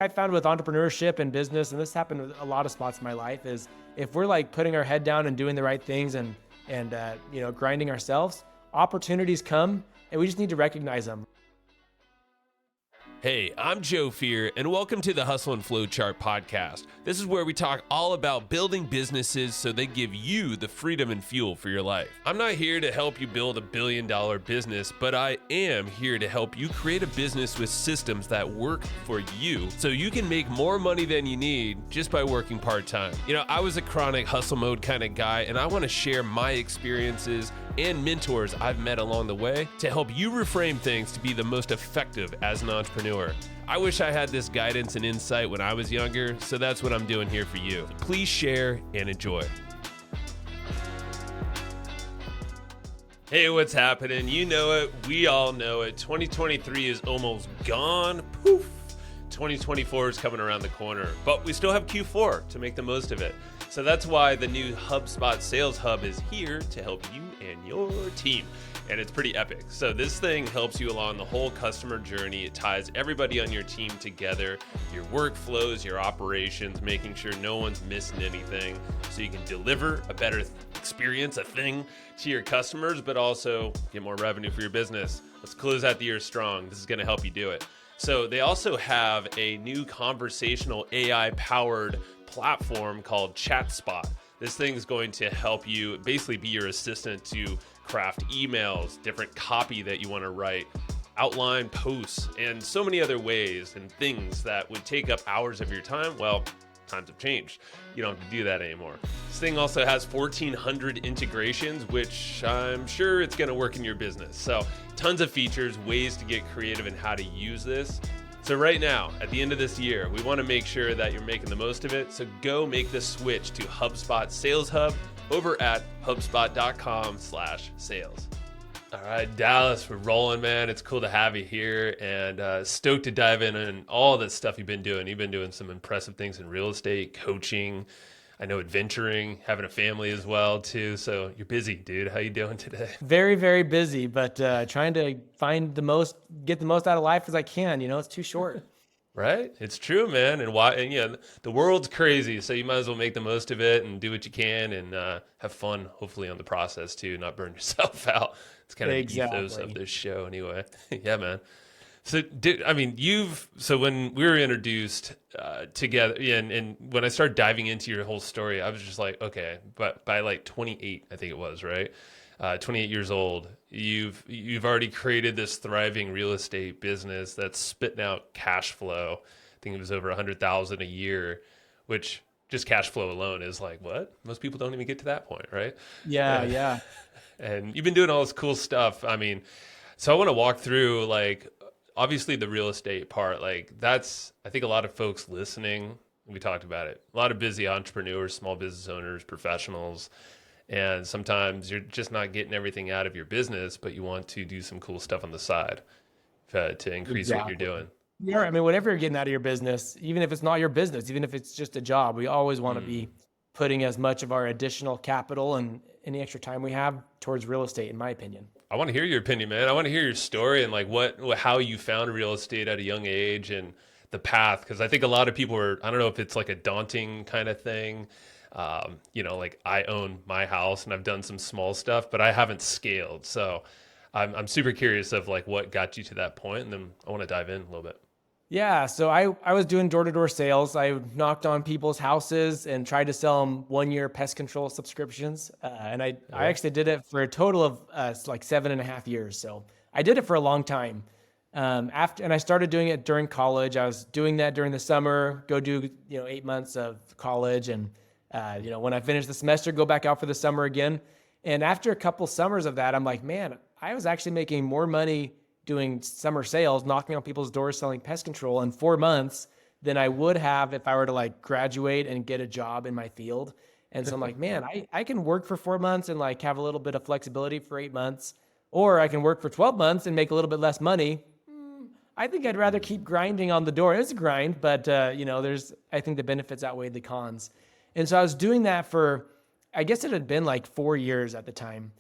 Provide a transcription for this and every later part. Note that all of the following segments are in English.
I found with entrepreneurship and business, and this happened with a lot of spots in my life, is if we're like putting our head down and doing the right things and grinding ourselves, opportunities come and we just need to recognize them. Hey, I'm Joe Fier, and welcome to the Hustle and Flowchart podcast. This is where we talk all about building businesses so they give you the freedom and fuel for your life. I'm not here to help you build a billion-dollar business, but I am here to help you create a business with systems that work for you so you can make more money than you need just by working part-time. You know, I was a chronic hustle mode kind of guy, and I want to share my experiences and mentors I've met along the way to help you reframe things to be the most effective as an entrepreneur. I wish I had this guidance and insight when I was younger, so that's what I'm doing here for you. Please share and enjoy. Hey, what's happening? You know it. We all know it. 2023 is almost gone. Poof. 2024 is coming around the corner, but we still have Q4 to make the most of it. So that's why the new HubSpot Sales Hub is here to help you and your team. And it's pretty epic. So this thing helps you along the whole customer journey. It ties everybody on your team together, your workflows, your operations, making sure no one's missing anything so you can deliver a better experience, a thing to your customers, but also get more revenue for your business. Let's close out the year strong. This is going to help you do it. So they also have a new conversational AI-powered platform called ChatSpot. This thing is going to help you basically be your assistant to craft emails, different copy that you want to write, outline posts, and so many other ways and things that would take up hours of your time. Well, times have changed. You don't have to do that anymore. This thing also has 1,400 integrations, which I'm sure it's going to work in your business. So tons of features, ways to get creative in how to use this. So right now, at the end of this year, we want to make sure that you're making the most of it. So go make the switch to HubSpot Sales Hub over at HubSpot.com/sales. All right, Dallas, we're rolling, man. It's cool to have you here and stoked to dive in on all the stuff you've been doing. You've been doing some impressive things in real estate, coaching, I know adventuring, having a family as well too. So you're busy, dude. How you doing today? Very, very busy, but trying to get the most out of life as I can. You know, it's too short. Right? It's true, man. And why? And yeah, the world's crazy, so you might as well make the most of it and do what you can and have fun, hopefully, on the process too, not burn yourself out. It's kind of the ethos of this show anyway. Yeah, man. So, so when we were introduced together, and when I started diving into your whole story, I was just like, okay, but by like 28, I think it was, right? 28 years old, you've already created this thriving real estate business that's spitting out cash flow. I think it was over 100,000 a year, which just cash flow alone is like, what? Most people don't even get to that point, right? Yeah. And you've been doing all this cool stuff. I mean, so I want to walk through, like, obviously the real estate part, like that's, I think a lot of folks listening, we talked about it, a lot of busy entrepreneurs, small business owners, professionals, and sometimes you're just not getting everything out of your business, but you want to do some cool stuff on the side to increase what you're doing. Yeah, I mean, whatever you're getting out of your business, even if it's not your business, even if it's just a job, we always want to be putting as much of our additional capital and any extra time we have towards real estate, in my opinion. I want to hear your opinion, man. I want to hear your story and like how you found real estate at a young age and the path. Because I think a lot of people I don't know if it's like a daunting kind of thing. Like I own my house and I've done some small stuff, but I haven't scaled. So I'm super curious of like what got you to that point, and then I want to dive in a little bit. Yeah, so I was doing door-to-door sales. I knocked on people's houses and tried to sell them 1-year pest control subscriptions. I actually did it for a total of like 7.5 years. So I did it for a long time. And I started doing it during college. I was doing that during the summer, go do 8 months of college, and when I finished the semester, go back out for the summer again. And after a couple summers of that, I'm like, man, I was actually making more money doing summer sales, knocking on people's doors, selling pest control in 4 months than I would have if I were to like graduate and get a job in my field. And so I'm like, man, I can work for 4 months and like have a little bit of flexibility for 8 months, or I can work for 12 months and make a little bit less money. I think I'd rather keep grinding on the door. It's a grind, but I think the benefits outweigh the cons. And so I was doing that for, I guess it had been like 4 years at the time.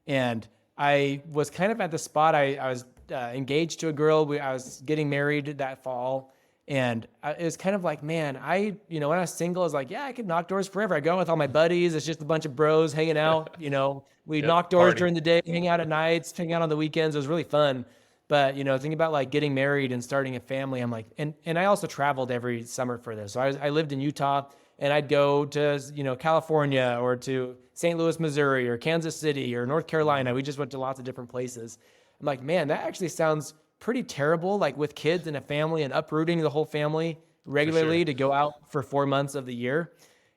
And I was kind of at the spot, I was engaged to a girl. I was getting married that fall. And it was kind of like, man, when I was single, I was like, yeah, I could knock doors forever. I go out with all my buddies. It's just a bunch of bros hanging out. We Yep. knock doors Party. during the day, hang out at nights, hang out on the weekends. It was really fun. But, thinking about like getting married and starting a family, I'm like, and I also traveled every summer for this. So I lived in Utah, and I'd go to, California or to St. Louis, Missouri, or Kansas City or North Carolina. We just went to lots of different places. I'm like, man, that actually sounds pretty terrible, like with kids and a family and uprooting the whole family regularly to go out for 4 months of the year.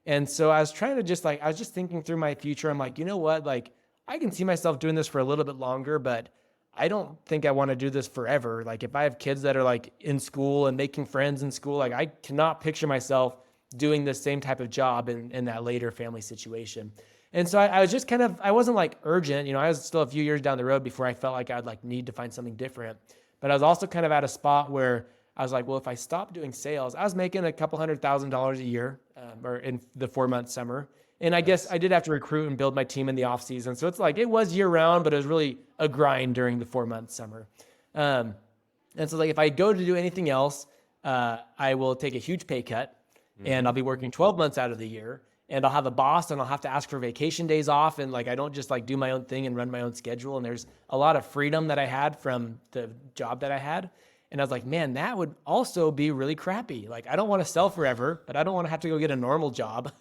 And so I was trying to I was just thinking through my future. I'm like, you know what? Like, I can see myself doing this for a little bit longer, but I don't think I want to do this forever. Like, if I have kids that are like in school and making friends in school, like I cannot picture myself doing the same type of job in that later family situation. And so I was just I wasn't like urgent, I was still a few years down the road before I felt like I'd like need to find something different. But I was also kind of at a spot where I was like, well, if I stop doing sales, I was making a couple $100,000 a year, or in the 4-month summer. And I guess I did have to recruit and build my team in the off season. So it's like, it was year round, but it was really a grind during the 4-month summer. And so like, if I go to do anything else, I will take a huge pay cut and I'll be working 12 months out of the year, and I'll have a boss and I'll have to ask for vacation days off. And like, I don't just like do my own thing and run my own schedule. And there's a lot of freedom that I had from the job that I had. And I was like, man, that would also be really crappy. Like, I don't want to sell forever, but I don't want to have to go get a normal job.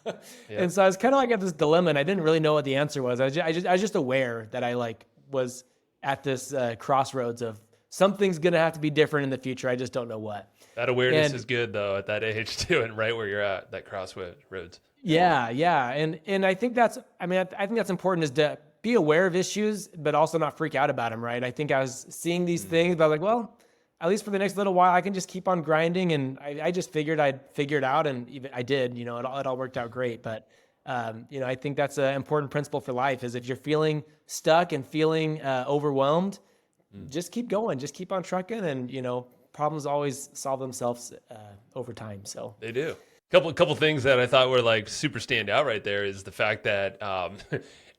And so I was kind of like at this dilemma, and I didn't really know what the answer was. I was just aware that I like was at this crossroads of something's going to have to be different in the future. I just don't know what. That awareness is good though at that age too, and right where you're at, that crossroads. Yeah. And I think I think that's important, is to be aware of issues, but also not freak out about them, right? I think I was seeing these things, but I was like, well, at least for the next little while, I can just keep on grinding. And I just figured I'd figure it out. And even I did, it all worked out great. But, I think that's an important principle for life, is if you're feeling stuck and feeling overwhelmed, just keep going, just keep on trucking. And, problems always solve themselves over time. So they do. Couple things that I thought were like super stand out right there is the fact that,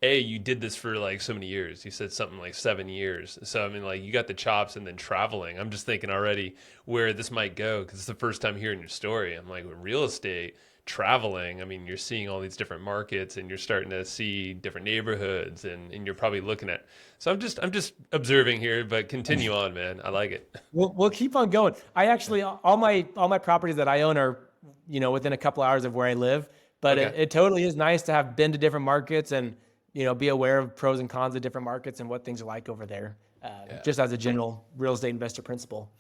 you did this for like so many years. You said something like 7 years. So, I mean, like, you got the chops, and then traveling. I'm just thinking already where this might go, because it's the first time hearing your story. I'm like, with real estate, traveling, I mean, you're seeing all these different markets, and you're starting to see different neighborhoods, and you're probably looking at. So I'm just observing here, but continue on, man. I like it. We'll keep on going. I actually, all my properties that I own are, within a couple hours of where I live, but it totally is nice to have been to different markets and, be aware of pros and cons of different markets and what things are like over there, just as a general real estate investor principle.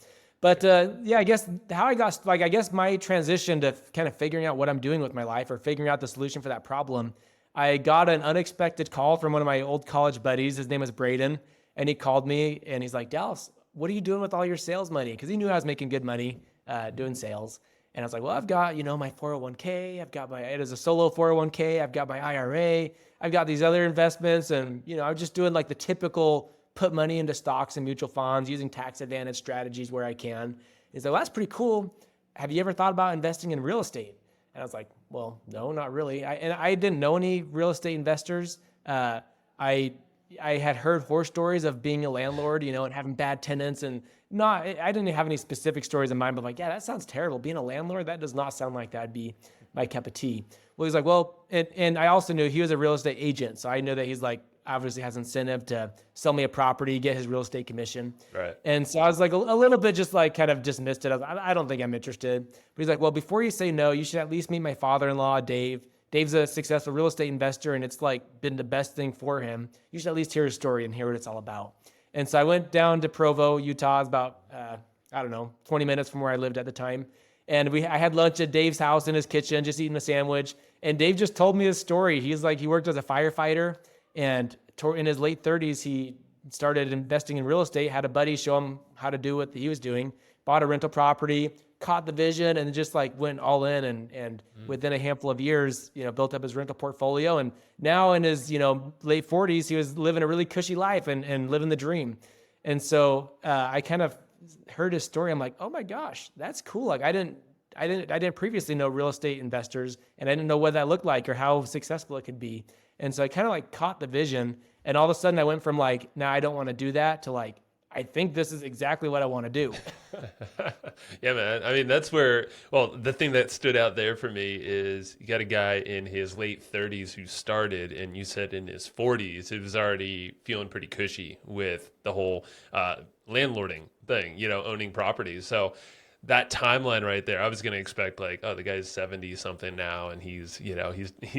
But I guess how I got, I guess my transition to kind of figuring out what I'm doing with my life, or figuring out the solution for that problem, I got an unexpected call from one of my old college buddies. His name was Braden, and he called me and he's like, Dallas, what are you doing with all your sales money? Because he knew I was making good money doing sales. And I was like, well, I've got, my 401k, it is a solo 401k, I've got my IRA, I've got these other investments, and, I'm just doing like the typical put money into stocks and mutual funds using tax advantage strategies where I can. He's like, well, that's pretty cool. Have you ever thought about investing in real estate? And I was like, well, no, not really. I didn't know any real estate investors. I had heard horror stories of being a landlord, and having bad tenants, and I didn't have any specific stories in mind, but like, yeah, that sounds terrible. Being a landlord, that does not sound like that'd be my cup of tea. Well, he's like, well, and I also knew he was a real estate agent. So I know that he's like, obviously has incentive to sell me a property, get his real estate commission. Right. And so I was like a little bit just like kind of dismissed it. I don't think I'm interested. But he's like, well, before you say no, you should at least meet my father-in-law, Dave. Dave's a successful real estate investor, and it's like been the best thing for him. You should at least hear his story and hear what it's all about. And so I went down to Provo, Utah. It's about, 20 minutes from where I lived at the time. And I had lunch at Dave's house in his kitchen, just eating a sandwich. And Dave just told me his story. He's like, he worked as a firefighter, and in his late 30s, he started investing in real estate, had a buddy show him how to do what he was doing, bought a rental property, caught the vision, and just like went all in, and within a handful of years, built up his rental portfolio. And now in his, late 40s, he was living a really cushy life and living the dream. And so I kind of heard his story. I'm like, oh my gosh, that's cool. Like I didn't previously know real estate investors, and I didn't know what that looked like or how successful it could be. And so I kind of like caught the vision, and all of a sudden I went from like, nah, I don't want to do that, to like, I think this is exactly what I want to do. Yeah, man. I mean, that's where, well, the thing that stood out there for me is you got a guy in his late 30s who started, and you said in his 40s, he was already feeling pretty cushy with the whole landlording thing, owning properties. So that timeline right there, I was going to expect like, oh, the guy's 70 something now, and he's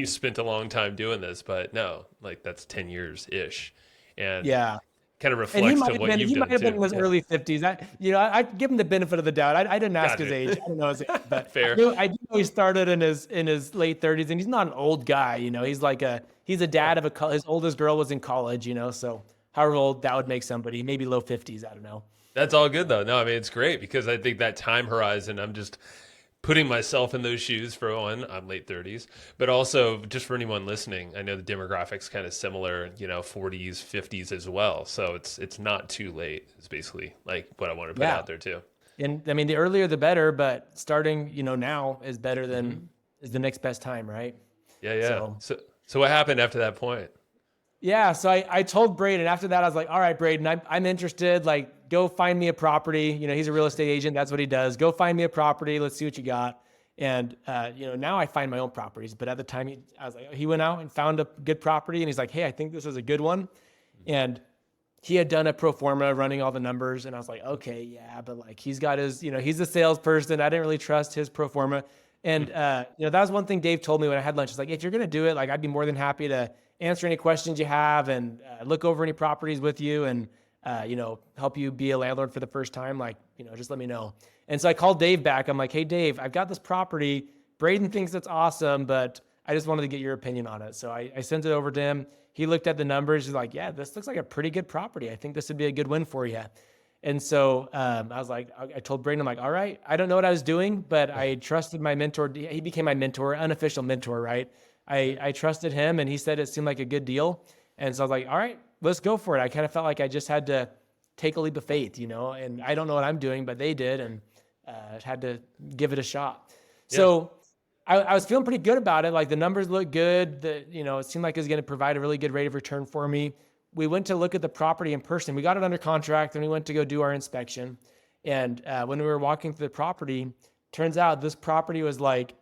spent a long time doing this, but no, like that's 10 years ish. And Yeah. kind of And he reflects might to have what been, you've he might done have been in too. his Yeah. early 50s. I'd give him the benefit of the doubt. I didn't ask his age. Gotcha. I don't know his age, but Fair. I do know he started in his late 30s, and he's not an old guy. He's a dad of his oldest girl was in college. So however old that would make somebody, maybe low 50s. I don't know. That's all good though. No, I mean it's great because I think that time horizon, I'm just putting myself in those shoes for one, I'm late 30s, but also just for anyone listening, I know the demographics kind of similar, 40s, 50s as well. So it's not too late. It's basically like what I want to put Yeah. out there too. And I mean, the earlier the better, but starting, now is better than is the next best time, right? Yeah, yeah. So So what happened after that point? yeah, so I told Braden after that, I was like, all right, Braden, I'm interested. Like, go find me a property. He's a real estate agent. That's what he does. Go find me a property. Let's see what you got. And, now I find my own properties. But at the time, I was like, he went out and found a good property. And he's like, hey, I think this is a good one. And he had done a pro forma running all the numbers. And I was like, okay, yeah. But like, he's got his, he's a salesperson. I didn't really trust his pro forma. And, that was one thing Dave told me when I had lunch. It's like, if you're going to do it, like, I'd be more than happy to answer any questions you have and look over any properties with you and, help you be a landlord for the first time. Like, just let me know. And so I called Dave back. I'm like, hey, Dave, I've got this property. Braden thinks it's awesome, but I just wanted to get your opinion on it. So I sent it over to him. He looked at the numbers. He's like, yeah, this looks like a pretty good property. I think this would be a good win for you. And so I was like, I told Braden, I'm like, all right, I don't know what I was doing, but I trusted my mentor. He became my mentor, unofficial mentor, right? I trusted him, and he said it seemed like a good deal. And so I was like, all right, let's go for it. I kind of felt like I just had to take a leap of faith, and I don't know what I'm doing, but they did, and had to give it a shot. Yeah. So I was feeling pretty good about it. Like the numbers looked good. It seemed like it was going to provide a really good rate of return for me. We went to look at the property in person. We got it under contract, and we went to go do our inspection. And when we were walking through the property, turns out this property was like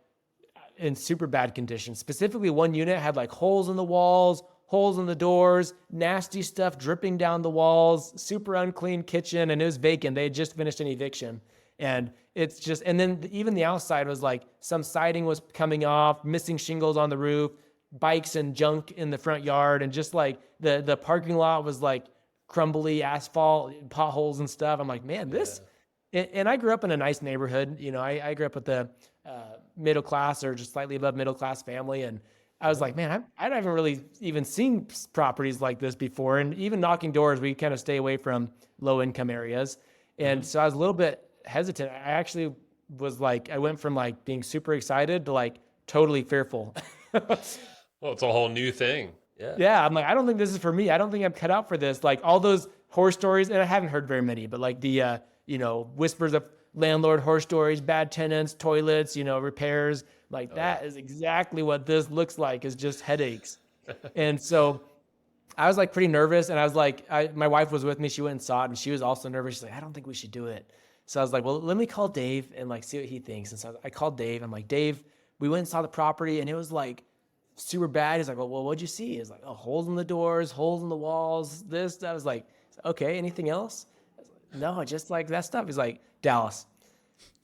in super bad condition. Specifically, one unit had like holes in the walls, holes in the doors, nasty stuff dripping down the walls, super unclean kitchen, and it was vacant. They had just finished an eviction. And and then even the outside was like some siding was coming off, missing shingles on the roof, bikes and junk in the front yard, and just like the parking lot was like crumbly asphalt, potholes and stuff. I'm like, man, and I grew up in a nice neighborhood. I grew up with the middle class or just slightly above middle class family. And I was like, man, I haven't really even seen properties like this before. And even knocking doors, we kind of stay away from low income areas. And so I was a little bit hesitant. I actually was like, I went from like being super excited to like totally fearful. Well, it's a whole new thing. Yeah. Yeah. I'm like, I don't think this is for me. I don't think I'm cut out for this. Like all those horror stories, and I haven't heard very many, but like the, whispers of landlord horror stories, bad tenants, toilets, repairs, like that is exactly what this looks like, is just headaches. And so I was like pretty nervous, and I was like, my wife was with me. She went and saw it, and she was also nervous. She's like, I don't think we should do it. So I was like, well, let me call Dave and like see what he thinks. And so I called Dave. I'm like, Dave, we went and saw the property, and it was like super bad. He's like, well, what'd you see? He's like, oh, holes in the doors, holes in the walls, this. I was like, okay, anything else? No, just like that stuff. He's like, Dallas,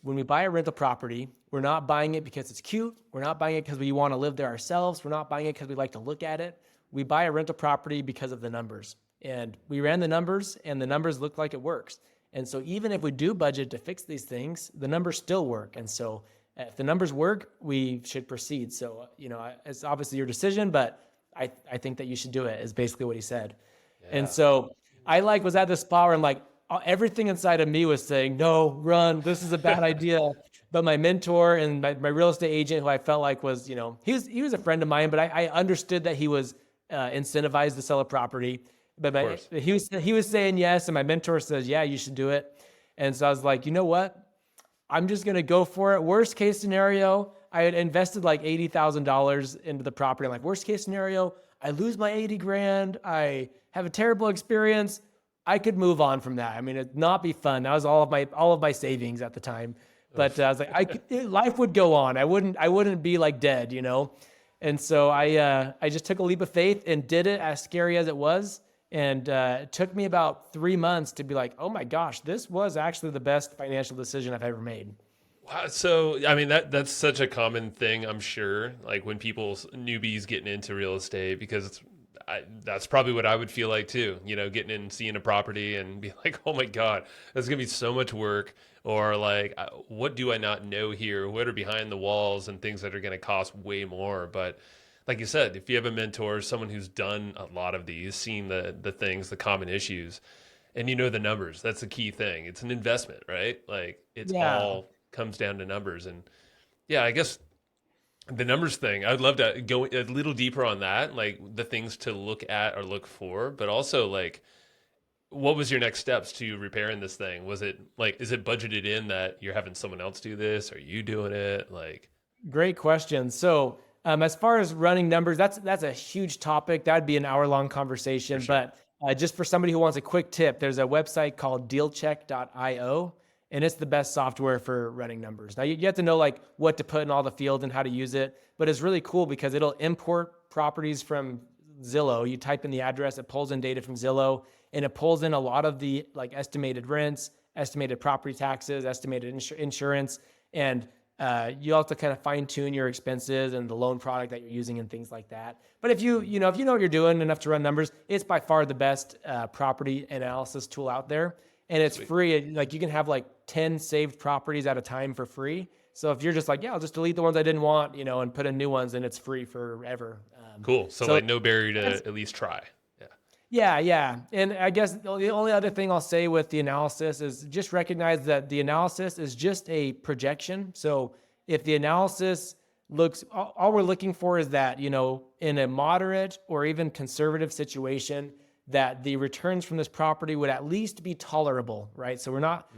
when we buy a rental property, we're not buying it because it's cute. We're not buying it because we want to live there ourselves. We're not buying it because we like to look at it. We buy a rental property because of the numbers. And we ran the numbers, and the numbers look like it works. And so even if we do budget to fix these things, the numbers still work. And so if the numbers work, we should proceed. So, it's obviously your decision, but I think that you should do it, is basically what he said. Yeah. And so I was at this spot where I'm like, everything inside of me was saying, no, run, this is a bad idea. But my mentor and my real estate agent, who I felt like was, he was a friend of mine, but I understood that he was incentivized to sell a property. But he was saying yes, and my mentor says, yeah, you should do it. And so I was like, you know what? I'm just going to go for it. Worst case scenario, I had invested like $80,000 into the property. I'm like, worst case scenario, I lose my 80 grand. I have a terrible experience. I could move on from that. I mean, it'd not be fun. That was all of my savings at the time. But I was like, life would go on. I wouldn't be like dead, you know? And so I just took a leap of faith and did it, as scary as it was. And it took me about 3 months to be like, oh my gosh, this was actually the best financial decision I've ever made. Wow. So, I mean, that's such a common thing, I'm sure, like when people's newbies getting into real estate, because that's probably what I would feel like too, you know, getting in, seeing a property and be like, oh my God, that's going to be so much work. Or like, what do I not know here? What are behind the walls and things that are going to cost way more? But like you said, if you have a mentor, someone who's done a lot of these, seen the things, the common issues, and you know the numbers, that's the key thing. It's an investment, right? Like it's Yeah. all comes down to numbers. And yeah, I guess the numbers thing, I'd love to go a little deeper on that, like the things to look at or look for, but also like, what was your next steps to repairing this thing? Was it like, is it budgeted in that you're having someone else do this? Are you doing it? Like, Great question. So, as far as running numbers, that's a huge topic. That'd be an hour-long conversation. for sure. But just for somebody who wants a quick tip, there's a website called dealcheck.io, and it's the best software for running numbers. Now, you have to know like what to put in all the fields and how to use it, but it's really cool because it'll import properties from Zillow. You type in the address, it pulls in data from Zillow, and it pulls in a lot of the like estimated rents, estimated property taxes, estimated insurance, and you have to kind of fine tune your expenses and the loan product that you're using and things like that. But if you know what you're doing enough to run numbers, it's by far the best property analysis tool out there, and it's free. Like you can have like 10 saved properties at a time for free. So if you're just like, yeah, I'll just delete the ones I didn't want, you know, and put in new ones, and it's free forever. Cool. So like no barrier to at least try. Yeah. Yeah. And I guess the only other thing I'll say with the analysis is just recognize that the analysis is just a projection. So if the analysis looks, all we're looking for is that, you know, in a moderate or even conservative situation, that the returns from this property would at least be tolerable, right? So we're not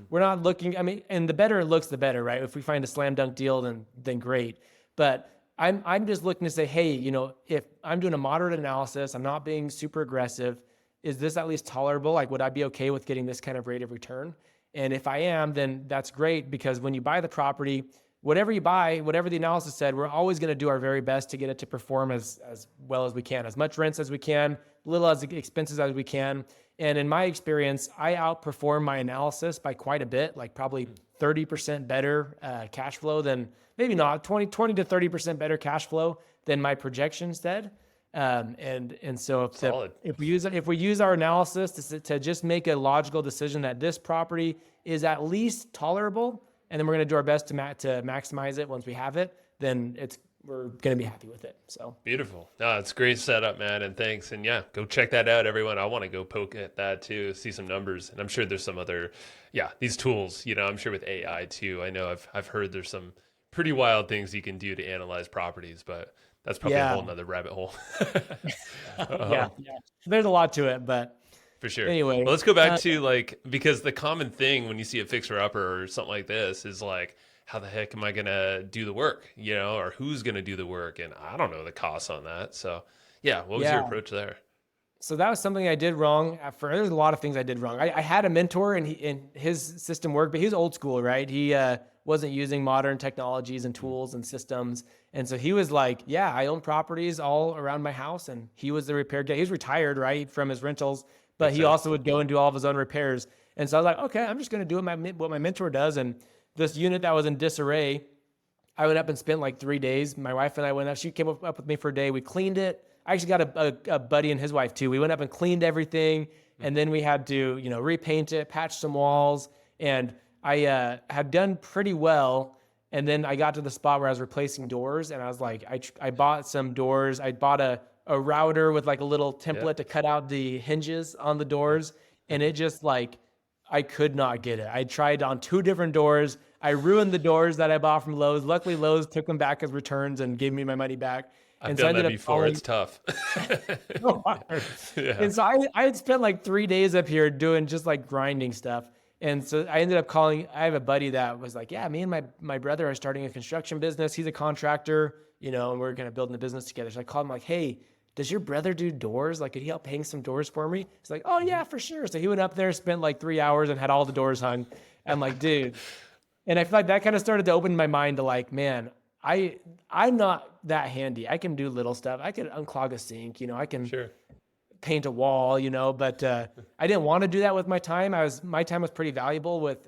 looking, I mean, and the better it looks, the better, right? If we find a slam dunk deal, then great. But I'm just looking to say, hey, you know, if I'm doing a moderate analysis, I'm not being super aggressive. Is this at least tolerable? Like, would I be okay with getting this kind of rate of return? And if I am, then that's great, because when you buy the property, whatever you buy, whatever the analysis said, we're always going to do our very best to get it to perform as well as we can, as much rents as we can, little as expenses as we can. And in my experience, I outperform my analysis by quite a bit, like probably 30% better cash flow than, maybe not, 20 to 30% better cash flow than my projections said. And so if we use our analysis to just make a logical decision that this property is at least tolerable, and then we're going to do our best to maximize it once we have it, then we're going to be happy with it. So Beautiful. No, it's great setup, man. And thanks. And yeah, go check that out, everyone. I want to go poke at that too, see some numbers. And I'm sure there's some other, these tools, you know, I'm sure with AI too. I know I've heard there's some pretty wild things you can do to analyze properties, but that's probably a whole nother rabbit hole. yeah. There's a lot to it, but for sure. Anyway, well, let's go back to because the common thing when you see a fixer upper or something like this is like, how the heck am I going to do the work, you know, or who's going to do the work? And I don't know the costs on that. So what was your approach there? So that was something I did wrong. There's a lot of things I did wrong. I had a mentor and his system worked, but he was old school, right? He wasn't using modern technologies and tools and systems. And so he was like, yeah, I own properties all around my house. And he was the repair guy. He was retired, right, from his rentals, but he also would go and do all of his own repairs. And so I was like, okay, I'm just going to do what my mentor does. And this unit that was in disarray, I went up and spent like 3 days. My wife and I went up. She came up with me for a day. We cleaned it. I actually got a buddy and his wife too. We went up and cleaned everything. And then we had to, you know, repaint it, patch some walls. And I had done pretty well. And then I got to the spot where I was replacing doors. And I was like, I bought some doors. I bought a router with like a little template to cut out the hinges on the doors. And it just like, I could not get it. I tried on 2 different doors. I ruined the doors that I bought from Lowe's. Luckily, Lowe's took them back as returns and gave me my money back. I've done that before. It's tough. So hard. Yeah. And so I had spent like 3 days up here doing just like grinding stuff. And so I ended up calling, I have a buddy that was like, yeah, me and my brother are starting a construction business. He's a contractor, you know, and we're going to build a business together. So I called him like, hey, does your brother do doors? Like, could he help hang some doors for me? He's like, oh yeah, for sure. So he went up there, spent like 3 hours and had all the doors hung. I'm like, dude. And I feel like that kind of started to open my mind to like, man, I'm not that handy. I can do little stuff. I can unclog a sink, I can Sure. paint a wall, but I didn't want to do that with my time. My time was pretty valuable with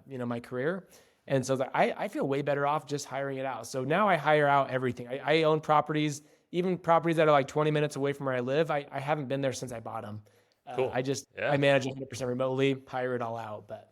my career. And so I was like, I feel way better off just hiring it out. So now I hire out everything. I own properties, even properties that are like 20 minutes away from where I live. I haven't been there since I bought them. Cool. I manage 100% remotely, hire it all out. But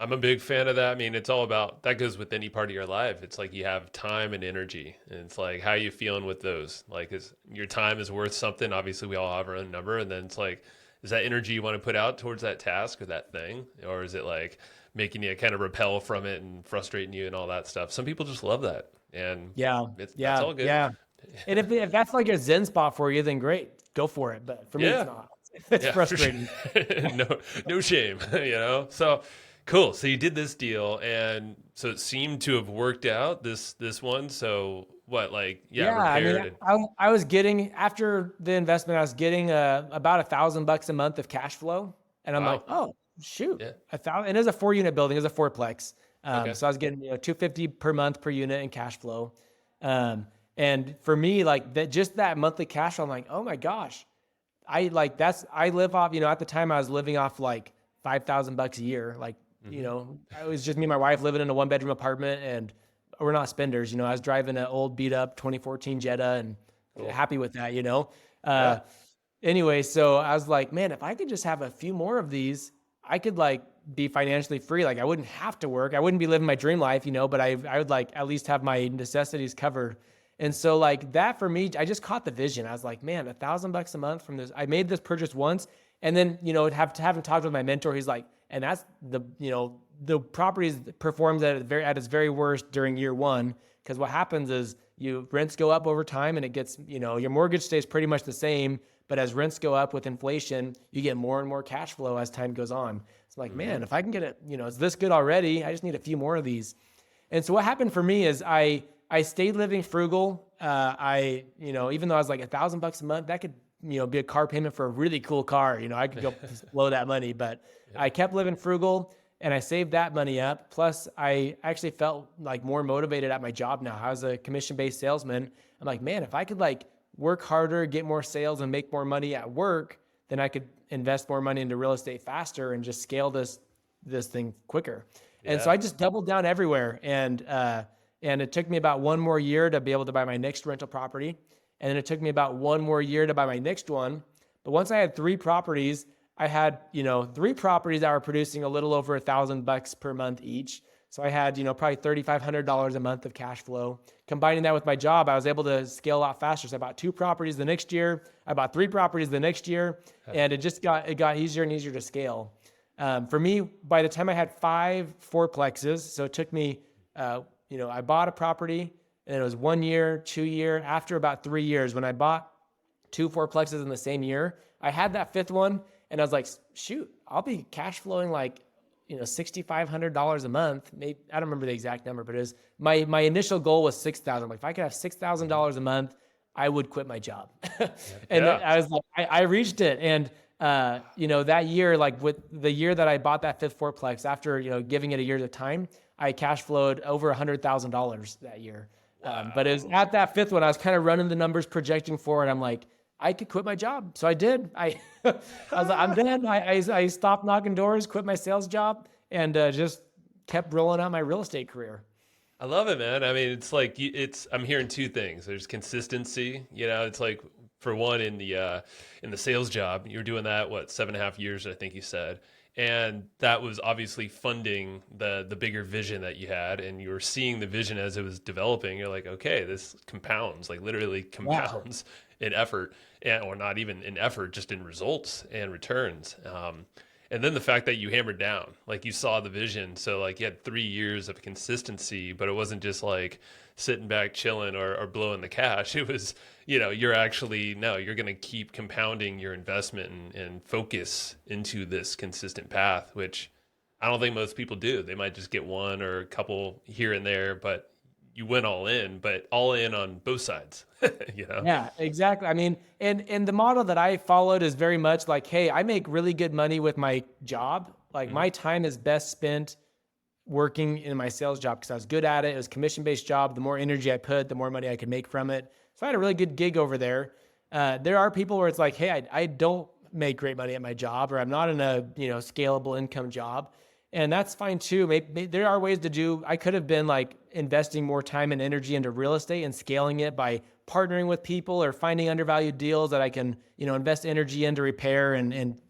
I'm a big fan of that. I mean, it's all about that goes with any part of your life. It's like you have time and energy, and it's like how you feeling with those. Like, is your time is worth something? Obviously, we all have our own number, and then it's like, is that energy you want to put out towards that task or that thing, or is it like making you kind of repel from it and frustrating you and all that stuff? Some people just love that, and that's all good. Yeah. And if that's like a Zen spot for you, then great, go for it. But for me, it's not. It's frustrating. No shame, So. Cool. So you did this deal, and so it seemed to have worked out. This one. So what? Like repaired. I was getting after the investment. I was getting about $1,000 a month of cash flow, and I'm like, oh shoot, 1,000. And it was a 4-unit building. It was a fourplex. So I was getting $250 per month per unit in cash flow. And for me, like that, just that monthly cash flow, I'm like, oh my gosh, I live off. At the time I was living off like $5,000 a year, like. It was just me and my wife living in a 1-bedroom apartment, and we're not spenders. I was driving an old beat up 2014 Jetta and happy with that, Anyway, so I was like, man, if I could just have a few more of these, I could like be financially free. Like I wouldn't have to work. I wouldn't be living my dream life, but I would like at least have my necessities covered. And so like that for me, I just caught the vision. I was like, man, $1,000 a month from this. I made this purchase once. And then, having talked with my mentor, he's like, and that's the property performs at its very worst during year one. Because what happens is rents go up over time, and it gets, your mortgage stays pretty much the same. But as rents go up with inflation, you get more and more cash flow as time goes on. It's like, man, if I can get it, it's this good already. I just need a few more of these. And so what happened for me is I stayed living frugal. Even though I was like $1,000 a month, that could be a car payment for a really cool car. I could go blow that money, but I kept living frugal and I saved that money up. Plus I actually felt like more motivated at my job now. I was a commission-based salesman. I'm like, man, if I could like work harder, get more sales and make more money at work, then I could invest more money into real estate faster and just scale this thing quicker. Yeah. And so I just doubled down everywhere. And it took me about 1 more year to be able to buy my next rental property. And then it took me about 1 more year to buy my next one. But once I had 3 properties, I had, 3 properties that were producing a little over $1,000 per month each. So I had, probably $3,500 a month of cash flow. Combining that with my job, I was able to scale a lot faster. So I bought 2 properties the next year. I bought 3 properties the next year, and it got easier and easier to scale. For me, by the time I had 5 fourplexes, so it took me, I bought a property, and it was 1 year, 2 year. After about 3 years, when I bought 2 fourplexes in the same year, I had that 5th one, and I was like, shoot, I'll be cash flowing like, $6,500 a month. Maybe I don't remember the exact number, but it was my initial goal was $6,000. Like if I could have $6,000 a month, I would quit my job. And I was like, I reached it. And that year, like with the year that I bought that 5th fourplex, after giving it a year at a time, I cash flowed over $100,000 that year. Wow. But it was at that 5th one, I was kind of running the numbers, projecting forward. I'm like, I could quit my job. So I did. I was like, I'm done. I stopped knocking doors, quit my sales job, and just kept rolling out my real estate career. I love it, man. I mean, it's like, I'm hearing 2 things. There's consistency, it's like for one in the sales job, you were doing that, 7.5 years, I think you said. And that was obviously funding the bigger vision that you had, and you were seeing the vision as it was developing. You're like, okay, this compounds, like literally compounds in effort, or not even in effort, just in results and returns. And then the fact that you hammered down, like you saw the vision. So like you had 3 years of consistency, but it wasn't just like sitting back, chilling or blowing the cash. It was, you're actually, no, you're going to keep compounding your investment and focus into this consistent path, which I don't think most people do. They might just get one or a couple here and there, but you went all in, but all in on both sides, you know? Yeah, exactly. I mean, and the model that I followed is very much like, hey, I make really good money with my job. Like Mhm. my time is best spent working in my sales job because I was good at it. It was a commission-based job. The more energy I put, the more money I could make from it. So I had a really good gig over there. There are people where it's like, hey, I don't make great money at my job, or I'm not in a scalable income job, and that's fine too. Maybe there are ways to do. I could have been like investing more time and energy into real estate and scaling it by partnering with people or finding undervalued deals that I can invest energy into repair and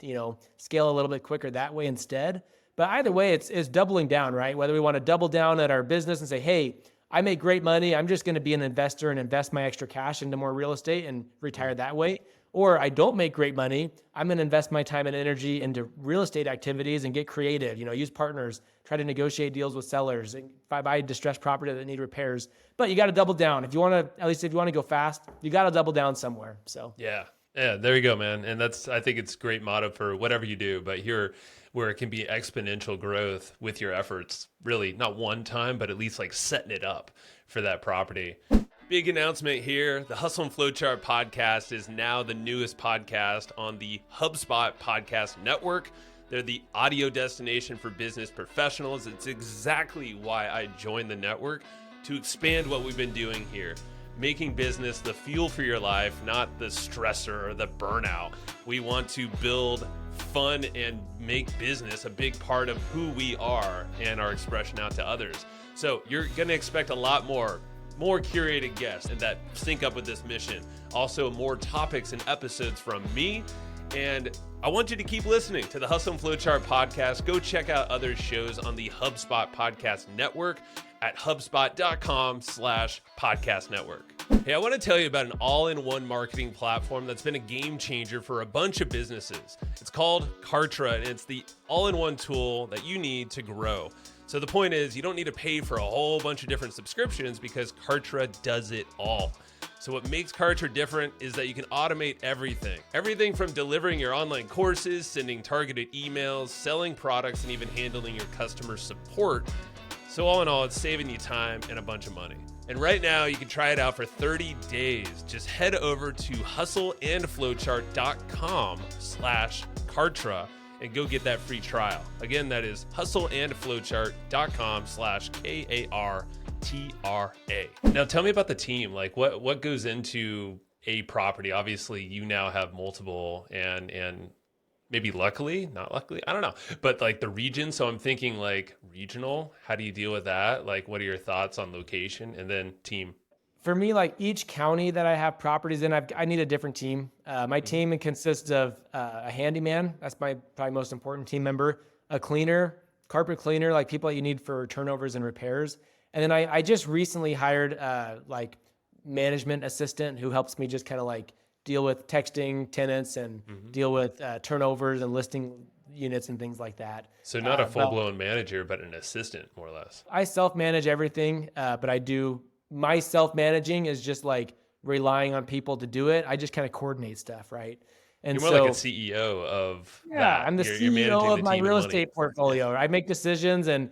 scale a little bit quicker that way instead. But either way, it's doubling down, right? Whether we want to double down at our business and say, hey, I make great money, I'm just going to be an investor and invest my extra cash into more real estate and retire that way. Or I don't make great money, I'm going to invest my time and energy into real estate activities and get creative, use partners, try to negotiate deals with sellers. If I buy distressed property that need repairs, but you got to double down. If you want to, at least if you want to go fast, you got to double down somewhere. So Yeah. Yeah, there you go, man. And I think it's a great motto for whatever you do, but here where it can be exponential growth with your efforts, really not one time, but at least like setting it up for that property. Big announcement here. The Hustle and Flowchart podcast is now the newest podcast on the HubSpot podcast network. They're the audio destination for business professionals. It's exactly why I joined the network, to expand what we've been doing here. Making business the fuel for your life, not the stressor or the burnout. We want to build fun and make business a big part of who we are and our expression out to others. So you're going to expect a lot more curated guests and that sync up with this mission. Also more topics and episodes from me. And I want you to keep listening to the Hustle and Flowchart podcast. Go check out other shows on the HubSpot podcast network at hubspot.com/podcast network. Hey, I want to tell you about an all-in-one marketing platform that's been a game changer for a bunch of businesses. It's called Kartra, and it's the all-in-one tool that you need to grow. So the point is, you don't need to pay for a whole bunch of different subscriptions because Kartra does it all. So what makes Kartra different is that you can automate everything. Everything from delivering your online courses, sending targeted emails, selling products, and even handling your customer support. So all in all, it's saving you time and a bunch of money. And right now, you can try it out for 30 days. Just head over to hustleandflowchart.com/Kartra and go get that free trial. Again, that is hustleandflowchart.com/KARTRA. Now tell me about the team. Like what goes into a property? Obviously, you now have multiple and maybe luckily, not luckily, I don't know, but like the region. So I'm thinking like regional, how do you deal with that? Like, what are your thoughts on location and then team? for me, like each county that I have properties in, I need a different team. My team consists of a handyman. That's my probably most important team member, a cleaner, carpet cleaner, like people that you need for turnovers and repairs. And then I just recently hired like management assistant who helps me just kind of like deal with texting tenants and deal with turnovers and listing units and things like that. So not a full-blown manager, but an assistant, more or less. I self-manage everything, but my self-managing is just like relying on people to do it. I just kind of coordinate stuff, right? And You're more like a CEO of that. I'm the You're CEO managing of the my team real and money. estate portfolio. I make decisions and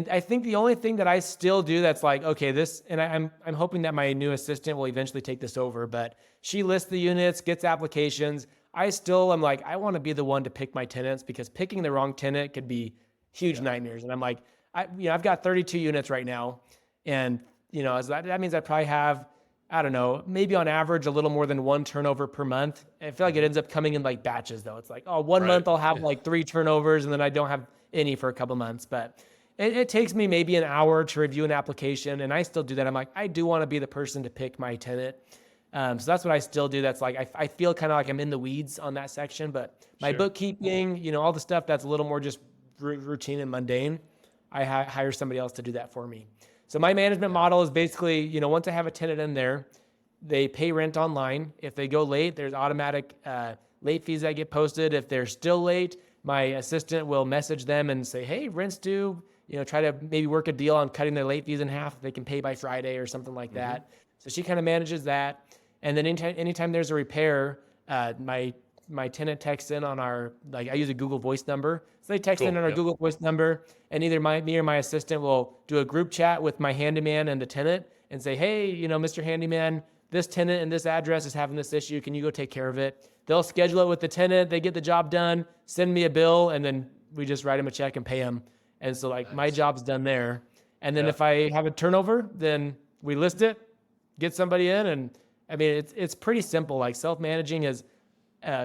I think the only thing that I still do that's like, okay, this, and I'm hoping that my new assistant will eventually take this over, but she lists the units, gets applications. I still am like, I want to be the one to pick my tenants because picking the wrong tenant could be huge nightmares. And I'm like, I've got 32 units right now. And, that means I probably have, I don't know, maybe on average a little more than one turnover per month. I feel like it ends up coming in like batches though. It's like, one month I'll have like 3 turnovers and then I don't have any for a couple months. But it takes me maybe an hour to review an application, and I still do that. I'm like, I do want to be the person to pick my tenant. So that's what I still do. That's like, I feel kind of like I'm in the weeds on that section, but my bookkeeping, all the stuff that's a little more just routine and mundane, I hire somebody else to do that for me. So my management model is basically, once I have a tenant in there, they pay rent online. If they go late, there's automatic late fees that get posted. If they're still late, my assistant will message them and say, hey, rent's due. Try to maybe work a deal on cutting their late fees in half if they can pay by Friday or something like that. So she kind of manages that. And then anytime there's a repair, my tenant texts in on I use a Google Voice number. So they text in on our Google Voice number, and either me or my assistant will do a group chat with my handyman and the tenant, and say, hey, Mr. Handyman, this tenant in this address is having this issue. Can you go take care of it? They'll schedule it with the tenant. They get the job done, send me a bill, and then we just write them a check and pay them. And so like my job's done there. And then if I have a turnover, then we list it, get somebody in. And I mean, it's pretty simple. Like self-managing is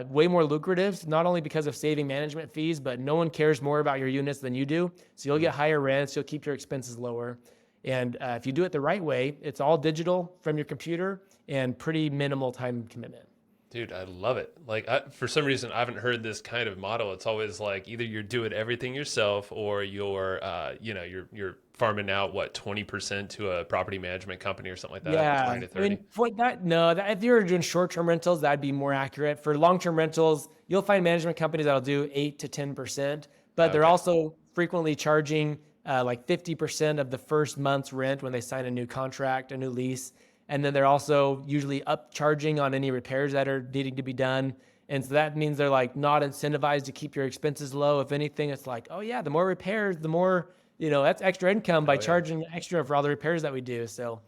way more lucrative, not only because of saving management fees, but no one cares more about your units than you do. So you'll get higher rents, you'll keep your expenses lower. And if you do it the right way, it's all digital from your computer and pretty minimal time commitment. Dude, I love it. Like, for some reason, I haven't heard this kind of model. It's always like either you're doing everything yourself, or you're farming out 20% to a property management company or something like that. Yeah, 20 to 30. I mean, for that, no, if you're doing short-term rentals, that'd be more accurate. For long-term rentals, you'll find management companies that'll do 8 to 10%, but they're also frequently charging like 50% of the first month's rent when they sign a new contract, a new lease. And then they're also usually upcharging on any repairs that are needing to be done. And so that means they're like not incentivized to keep your expenses low. If anything, it's like, oh yeah, the more repairs, the more, that's extra income by charging extra for all the repairs that we do. So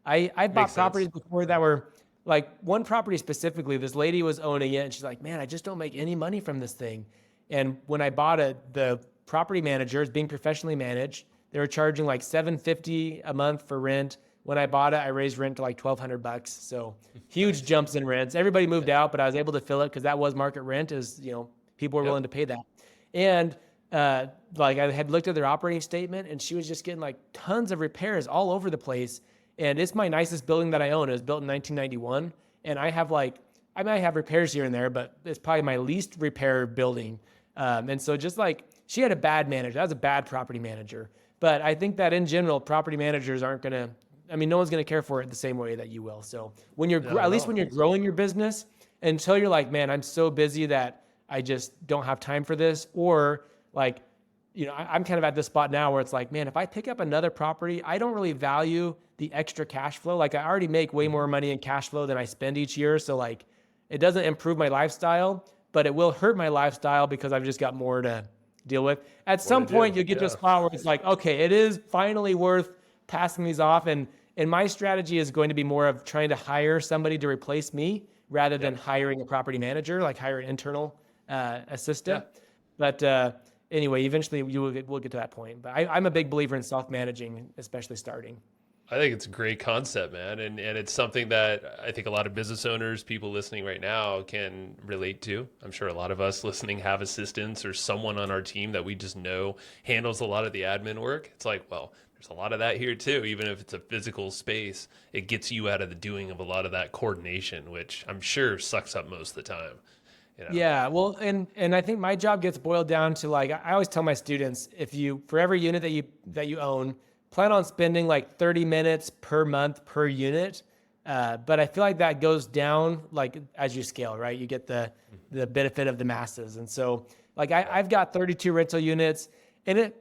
I bought properties before that were like one property specifically, this lady was owning it and she's like, man, I just don't make any money from this thing. And when I bought it, the property managers being professionally managed, they were charging like $750 a month for rent. When I bought it, I raised rent to like $1,200. So huge jumps in rents. Everybody moved out, but I was able to fill it because that was market rent people were willing to pay that. And like I had looked at their operating statement and she was just getting like tons of repairs all over the place. And it's my nicest building that I own. It was built in 1991. And I might have repairs here and there, but it's probably my least repair building. And so just like she had a bad manager. That was a bad property manager. But I think that in general, property managers no one's going to care for it the same way that you will. So when at least when you're growing your business, until you're like, man, I'm so busy that I just don't have time for this. Or like, I'm kind of at this spot now where it's like, man, if I pick up another property, I don't really value the extra cash flow. Like I already make way more money in cash flow than I spend each year. So like, it doesn't improve my lifestyle, but it will hurt my lifestyle because I've just got more to deal with. At some point, you'll get to a spot where it's like, okay, it is finally worth passing these off. And my strategy is going to be more of trying to hire somebody to replace me rather than hiring a property manager, like hire an internal assistant. But anyway, eventually we'll get to that point. But I'm a big believer in self-managing, especially starting. I think it's a great concept, man. And it's something that I think a lot of business owners, people listening right now can relate to. I'm sure a lot of us listening have assistants or someone on our team that we just know handles a lot of the admin work. It's like, well, there's a lot of that here too. Even if it's a physical space, it gets you out of the doing of a lot of that coordination, which I'm sure sucks up most of the time. Yeah, well, and I think my job gets boiled down to like, I always tell my students, for every unit that you own, plan on spending like 30 minutes per month per unit. But I feel like that goes down like as you scale, right? You get the benefit of the masses. And so like I've got 32 rental units and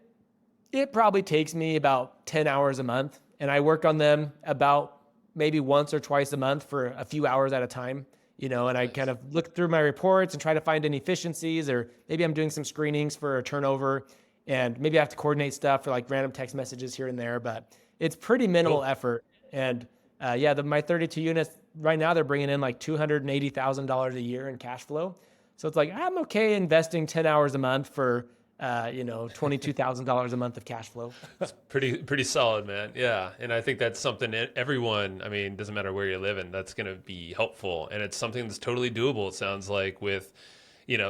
it probably takes me about 10 hours a month. And I work on them about maybe once or twice a month for a few hours at a time, and I kind of look through my reports and try to find any efficiencies, or maybe I'm doing some screenings for a turnover. And maybe I have to coordinate stuff for like random text messages here and there, but it's pretty minimal effort. And my 32 units right now, they're bringing in like $280,000 a year in cash flow. So it's like, I'm okay investing 10 hours a month for, $22,000 a month of cash flow. It's pretty solid, man. Yeah. And I think that's something everyone, doesn't matter where you're living, that's going to be helpful. And it's something that's totally doable. It sounds like with,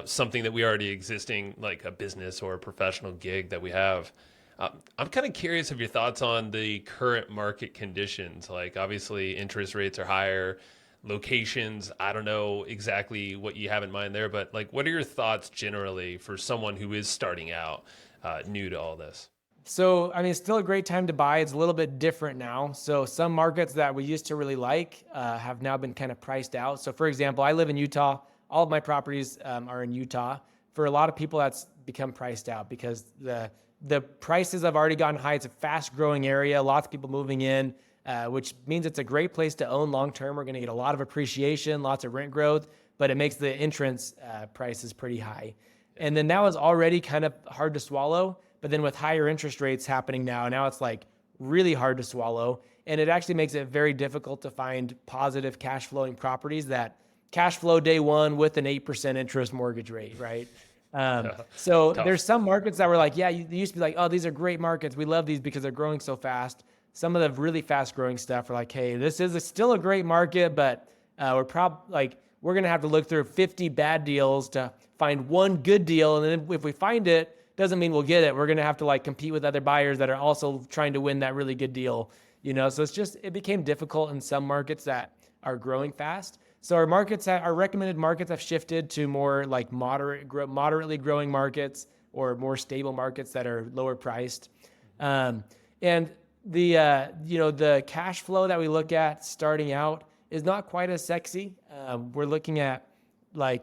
something that we already existing, like a business or a professional gig that we have. I'm kind of curious of your thoughts on the current market conditions. Like obviously interest rates are higher, locations. I don't know exactly what you have in mind there, but like, what are your thoughts generally for someone who is starting out new to all this? So, it's still a great time to buy. It's a little bit different now. So some markets that we used to really like have now been kind of priced out. So for example, I live in Utah. All of my properties are in Utah. For a lot of people, that's become priced out because the prices have already gotten high. It's a fast growing area. Lots of people moving in, which means it's a great place to own long term. We're going to get a lot of appreciation, lots of rent growth, but it makes the entrance prices pretty high. And then now is already kind of hard to swallow. But then with higher interest rates happening now it's like really hard to swallow. And it actually makes it very difficult to find positive cash flowing properties that cash flow day one with an 8% interest mortgage rate, right? So Tough. there's some markets that were like, yeah, you used to be like, oh, these are great markets. We love these because they're growing so fast. Some of the really fast growing stuff are like, hey, this is still a great market, but we're going to have to look through 50 bad deals to find one good deal. And then if we find it, doesn't mean we'll get it. We're going to have to like compete with other buyers that are also trying to win that really good deal, So it became difficult in some markets that are growing fast. So our recommended markets have shifted to more like moderately growing markets or more stable markets that are lower priced. And the cash flow that we look at starting out is not quite as sexy. We're looking at a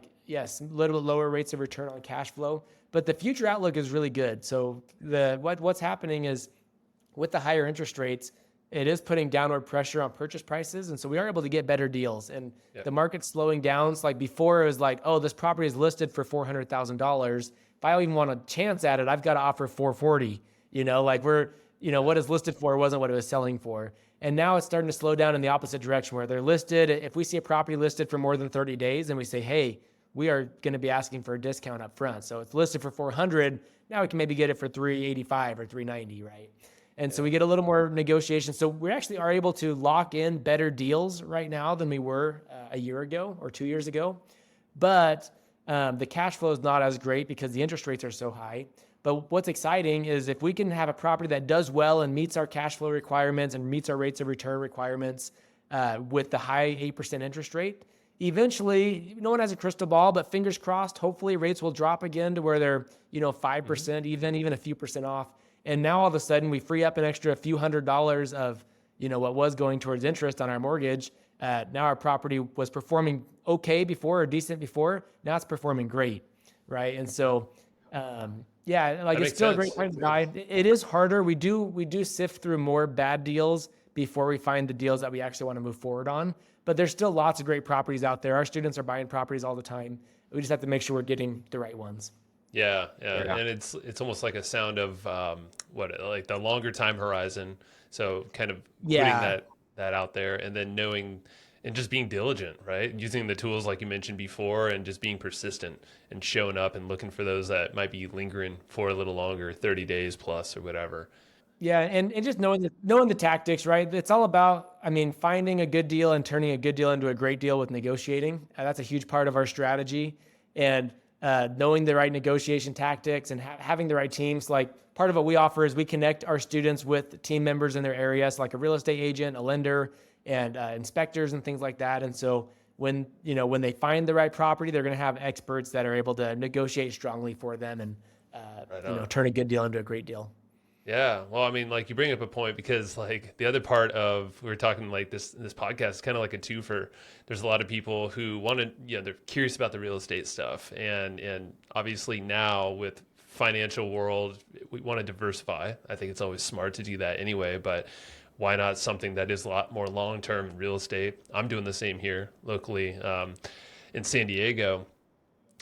little bit lower rates of return on cash flow, but the future outlook is really good. So what's happening is with the higher interest rates, it is putting downward pressure on purchase prices. And so we are able to get better deals, and the market's slowing down. So like before it was like, oh, this property is listed for $400,000. If I even want a chance at it, I've got to offer $440, what is listed for wasn't what it was selling for. And now it's starting to slow down in the opposite direction where they're listed. If we see a property listed for more than 30 days and we say, hey, we are going to be asking for a discount up front. So it's listed for 400. Now we can maybe get it for 385 or 390, right? And so we get a little more negotiation. So we actually are able to lock in better deals right now than we were a year ago or 2 years ago. But the cash flow is not as great because the interest rates are so high. But what's exciting is if we can have a property that does well and meets our cash flow requirements and meets our rates of return requirements with the high 8% interest rate, eventually, no one has a crystal ball, but fingers crossed, hopefully rates will drop again to where they're 5%, even a few percent off. And now all of a sudden we free up an extra few $100s of, what was going towards interest on our mortgage. Now our property was performing okay before or decent before. Now it's performing great, right? And so, it's still a great time to buy. It is harder. We do sift through more bad deals before we find the deals that we actually want to move forward on. But there's still lots of great properties out there. Our students are buying properties all the time. We just have to make sure we're getting the right ones. Yeah. And it's almost like a sound of the longer time horizon. So kind of putting that out there, and then knowing and just being diligent, right? Using the tools like you mentioned before, and just being persistent and showing up and looking for those that might be lingering for a little longer, 30 days plus or whatever. Yeah, and just knowing the tactics, right? It's all about, finding a good deal and turning a good deal into a great deal with negotiating. That's a huge part of our strategy. And knowing the right negotiation tactics and having the right teams. Like part of what we offer is we connect our students with team members in their areas, like a real estate agent, a lender, and inspectors and things like that. And so when they find the right property, they're going to have experts that are able to negotiate strongly for them and turn a good deal into a great deal. Yeah. Well, you bring up a point, because the other part of, we were talking this podcast is kind of like a twofer. There's a lot of people who want to, they're curious about the real estate stuff. And obviously now with financial world, we want to diversify. I think it's always smart to do that anyway, but why not something that is a lot more long-term in real estate? I'm doing the same here locally in San Diego.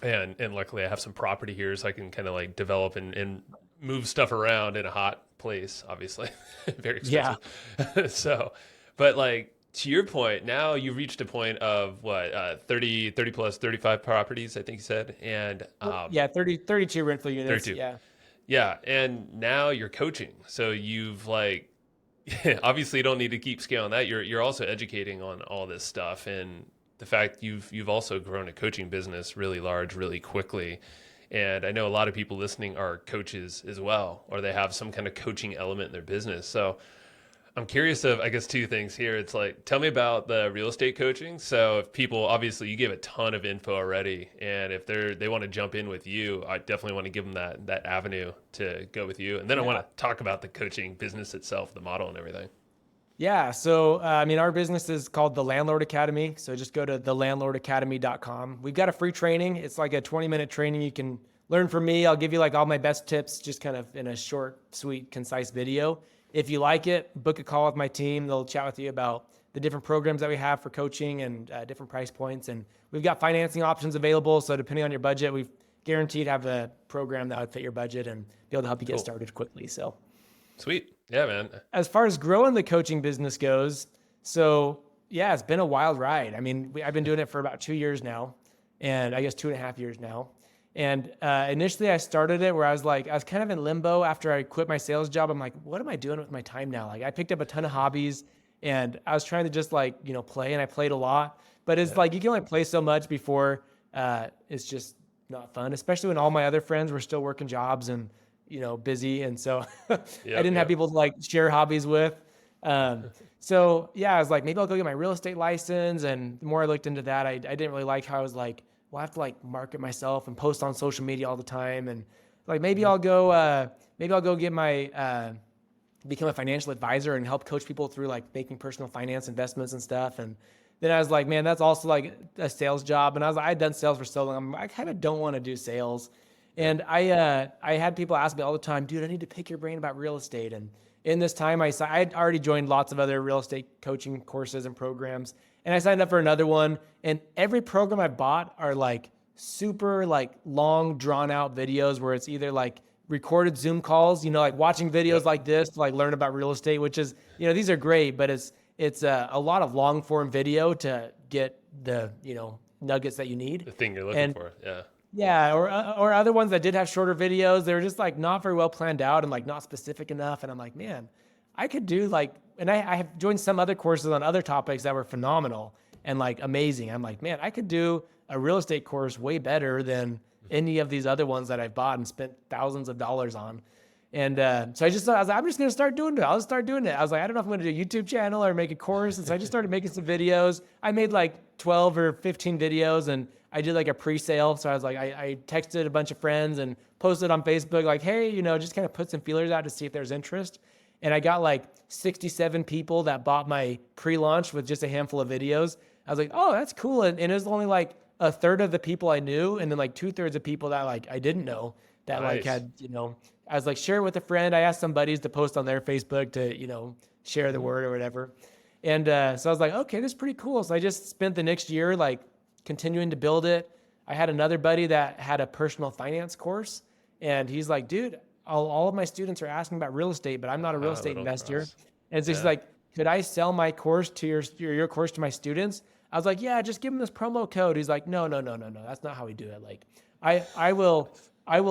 And luckily I have some property here, so I can kind of develop and move stuff around in a hot place, obviously. Very expensive. Yeah. So, but to your point, now you've reached a point of 30 plus 35 properties, I think you said. And 32 rental units. 32. Yeah. And now you're coaching. So you've obviously you don't need to keep scaling that. You're also educating on all this stuff. And the fact you've also grown a coaching business really large, really quickly. And I know a lot of people listening are coaches as well, or they have some kind of coaching element in their business. So I'm curious of, I guess, two things here. It's tell me about the real estate coaching. So if people, obviously you gave a ton of info already, and if they want to jump in with you, I definitely want to give them that avenue to go with you. And then I want to talk about the coaching business itself, the model and everything. Yeah. So, our business is called The Landlord Academy. So just go to thelandlordacademy.com. We've got a free training. It's like a 20-minute training. You can learn from me. I'll give you all my best tips, just kind of in a short, sweet, concise video. If you like it, book a call with my team. They'll chat with you about the different programs that we have for coaching and different price points. And we've got financing options available. So depending on your budget, we've guaranteed to have a program that would fit your budget and be able to help you get started quickly. So sweet. Yeah, man. As far as growing the coaching business goes, so yeah, it's been a wild ride. I mean, I've been doing it for about 2 years now, and I guess 2.5 years now. And initially, I started it where I was kind of in limbo after I quit my sales job. I'm like, what am I doing with my time now? Like, I picked up a ton of hobbies, and I was trying to just like play, and I played a lot. But it's like you can only play so much before it's just not fun, especially when all my other friends were still working jobs and busy, and so I Yep, didn't have yep. people to like share hobbies with. So yeah, I was like, maybe I'll go get my real estate license. And the more I looked into that, I didn't really like how I was like, well, I have to like market myself and post on social media all the time, and like maybe I'll go get my become a financial advisor and help coach people through like making personal finance investments and stuff. And then I was like, man, that's also like a sales job. And I'd done sales for so long. I kind of don't want to do sales. Yep. And I had people ask me all the time, dude, I need to pick your brain about real estate. And in this time, I'd already joined lots of other real estate coaching courses and programs. And I signed up for another one. And every program I bought are like super like long drawn out videos where it's either like recorded Zoom calls, like watching videos Yep. like this to like learn about real estate, which is, these are great, but it's a lot of long form video to get the, nuggets that you need. The thing you're looking And for. Yeah. yeah, or other ones that did have shorter videos, they were just like not very well planned out and like not specific enough. And I'm like, man, I could do like, and I have joined some other courses on other topics that were phenomenal and like amazing. I'm like, man, I could do a real estate course way better than any of these other ones that I've bought and spent thousands of dollars on. And so I was like, I'm just going to start doing it. I'll start doing it. I was like, I don't know if I'm going to do a YouTube channel or make a course. And so I just started making some videos. I made like 12 or 15 videos, and I did like a pre-sale. So I was like, I texted a bunch of friends and posted on Facebook like, hey, just kind of put some feelers out to see if there's interest. And I got like 67 people that bought my pre-launch with just a handful of videos. I was like, oh, that's cool. And it was only like a third of the people I knew, and then like 2/3 of people that like I didn't know that like Nice. had, I was like, share it with a friend. I asked some buddies to post on their Facebook to, share the word or whatever. And so I was like, okay, this is pretty cool. So I just spent the next year like continuing to build it. I had another buddy that had a personal finance course, and he's like, dude, all of my students are asking about real estate, but I'm not a real estate Little investor. cross. And it's just Yeah. like, could I sell my course to your course to my students? I was like, yeah, just give them this promo code. He's like, no. That's not how we do it. Like, I will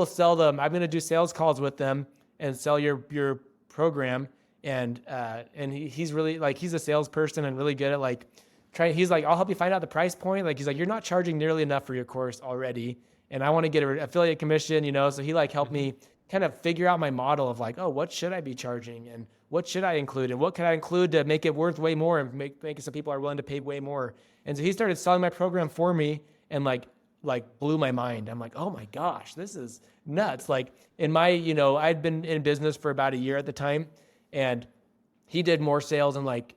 sell them. I'm going to do sales calls with them and sell your program. And he's really like, he's a salesperson and really good at like he's like, I'll help you find out the price point. Like, he's like, you're not charging nearly enough for your course already. And I want to get an affiliate commission, So he like helped me kind of figure out my model of like, oh, what should I be charging and what should I include and what can I include to make it worth way more and make it so people are willing to pay way more. And so he started selling my program for me and like blew my mind. I'm like, oh my gosh, this is nuts. Like in my, I'd been in business for about a year at the time, and he did more sales in like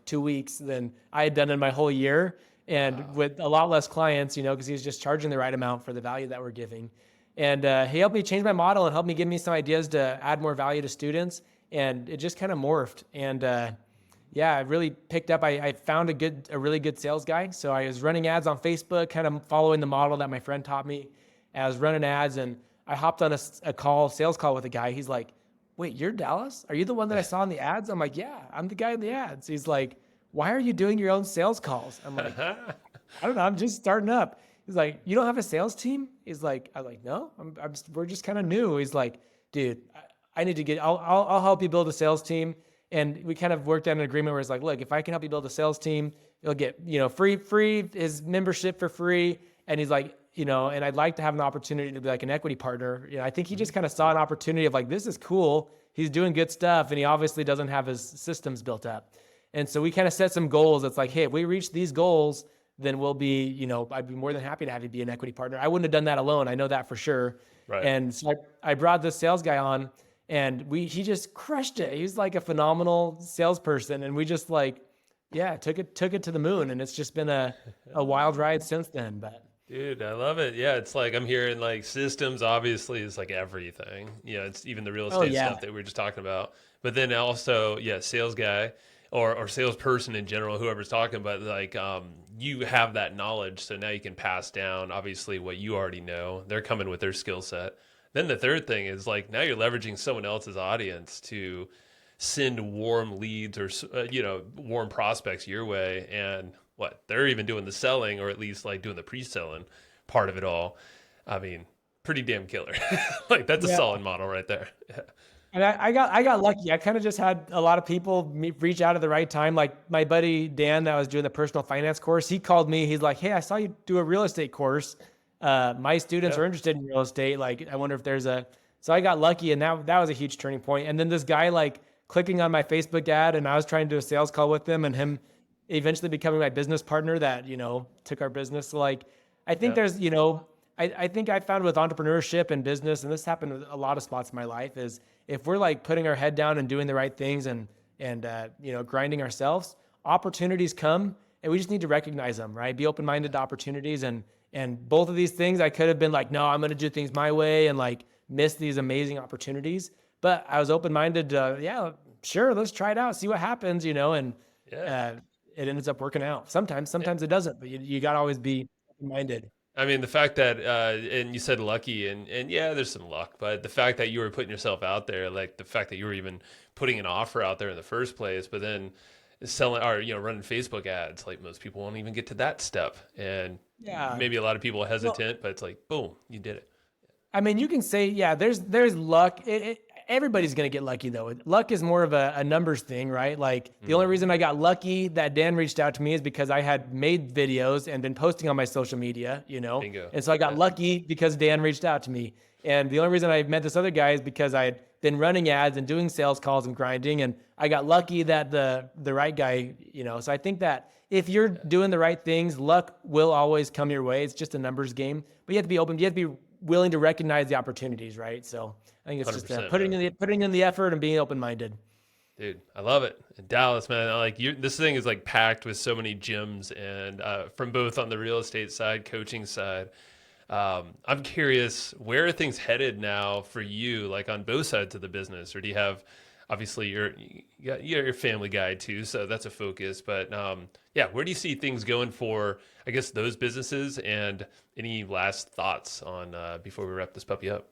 2 weeks than I had done in my whole year, and with a lot less clients, because he was just charging the right amount for the value that we're giving. And he helped me change my model and helped me give me some ideas to add more value to students. And it just kind of morphed. And I really picked up. I found a really good sales guy. So I was running ads on Facebook, kind of following the model that my friend taught me. And I was running ads, and I hopped on a sales call with a guy. He's like, wait, you're Dallas? Are you the one that I saw in the ads? I'm like, yeah, I'm the guy in the ads. He's like, why are you doing your own sales calls? I'm like, I don't know. I'm just starting up. He's like, you don't have a sales team? He's like, I'm like, no, we're just kind of new. He's like, dude, I need to I'll help you build a sales team. And we kind of worked out an agreement where it's like, look, if I can help you build a sales team, you'll get, free his membership for free. And he's like, and I'd like to have an opportunity to be like an equity partner. I think he just kind of saw an opportunity of like, this is cool. He's doing good stuff. And he obviously doesn't have his systems built up. And so we kind of set some goals. It's like, hey, if we reach these goals, then we'll be, I'd be more than happy to have you be an equity partner. I wouldn't have done that alone. I know that for sure. Right. And so I brought this sales guy on, and he just crushed it. He's like a phenomenal salesperson. And we just like, took it to the moon. And it's just been a wild ride since then. But Dude, I love it. Yeah, it's like I'm hearing like systems obviously is like everything. It's even the real estate stuff that we were just talking about. But then also, sales guy or salesperson in general, whoever's talking, but like you have that knowledge, so now you can pass down obviously what you already know. They're coming with their skill set. Then the third thing is like now you're leveraging someone else's audience to send warm leads or warm prospects your way, and what they're even doing the selling, or at least like doing the pre-selling part of it all. I mean, pretty damn killer. Like that's a Yeah. solid model right there. Yeah. And I got lucky. I kind of just had a lot of people reach out at the right time. Like my buddy Dan, that was doing the personal finance course, he called me. He's like, "Hey, I saw you do a real estate course. My students Yeah. are interested in real estate. Like, I wonder if there's a." So I got lucky, and that was a huge turning point. And then this guy like clicking on my Facebook ad, and I was trying to do a sales call with him, and him eventually becoming my business partner that took our business. So like, I think Yeah. there's I think I found with entrepreneurship and business, and this happened with a lot of spots in my life, is if we're like putting our head down and doing the right things and grinding ourselves, opportunities come, and we just need to recognize them, right? Be open-minded to opportunities, and both of these things, I could have been like, no, I'm going to do things my way and like miss these amazing opportunities. But I was open-minded to, yeah, sure, let's try it out, see what happens, and Yeah. it ends up working out. Sometimes it doesn't, but you got to always be open-minded. I mean, the fact that, and you said lucky, and yeah, there's some luck, but the fact that you were putting yourself out there, like the fact that you were even putting an offer out there in the first place, but then selling or, running Facebook ads, like most people won't even get to that step. And Yeah. maybe a lot of people are Well, hesitant, but it's like, boom, you did it. I mean, you can say, yeah, there's luck. Everybody's going to get lucky though. Luck is more of a numbers thing, right? Like the only reason I got lucky that Dan reached out to me is because I had made videos and been posting on my social media, Bingo. And so I got Yeah. lucky because Dan reached out to me. And the only reason I met this other guy is because I had been running ads and doing sales calls and grinding. And I got lucky that the right guy, so I think that if you're doing the right things, luck will always come your way. It's just a numbers game, but you have to be open. You have to be willing to recognize the opportunities, right? So I think it's just 100%, putting in the effort and being open-minded. Dude, I love it. Dallas, man, like this thing is like packed with so many gems, and from both on the real estate side, coaching side. I'm curious, where are things headed now for you, like on both sides of the business? Or do you have, obviously, you're your family guy too, so that's a focus. But yeah, where do you see things going for, I guess, those businesses? And any last thoughts on before we wrap this puppy up?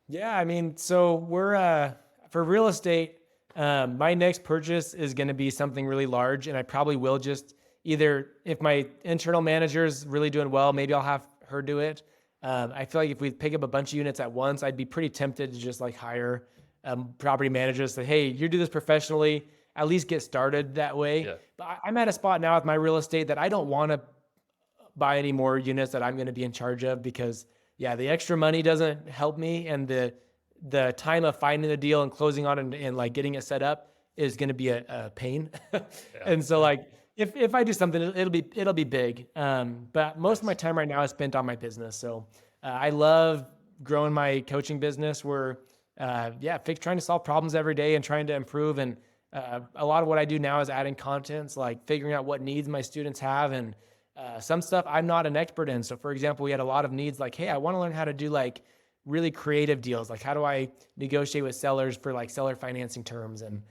Yeah, I mean, so we're for real estate. My next purchase is going to be something really large, and I probably will just either, if my internal manager is really doing well, maybe I'll have her do it. I feel like if we pick up a bunch of units at once, I'd be pretty tempted to just like hire property managers. Say, hey, you do this professionally. At least get started that way. Yeah, But I'm at a spot now with my real estate that I don't want to buy any more units that I'm going to be in charge of because, yeah, the extra money doesn't help me, and the time of finding the deal and closing on and like getting it set up is going to be a pain. yeah, And so like if I do something, it'll be big. But most of my nice. time right now is spent on my business. So I love growing my coaching business. We're trying to solve problems every day and trying to improve. And a lot of what I do now is adding contents, like figuring out what needs my students have, and some stuff I'm not an expert in. So for example, we had a lot of needs like, hey, I want to learn how to do like really creative deals. Like how do I negotiate with sellers for like seller financing terms and,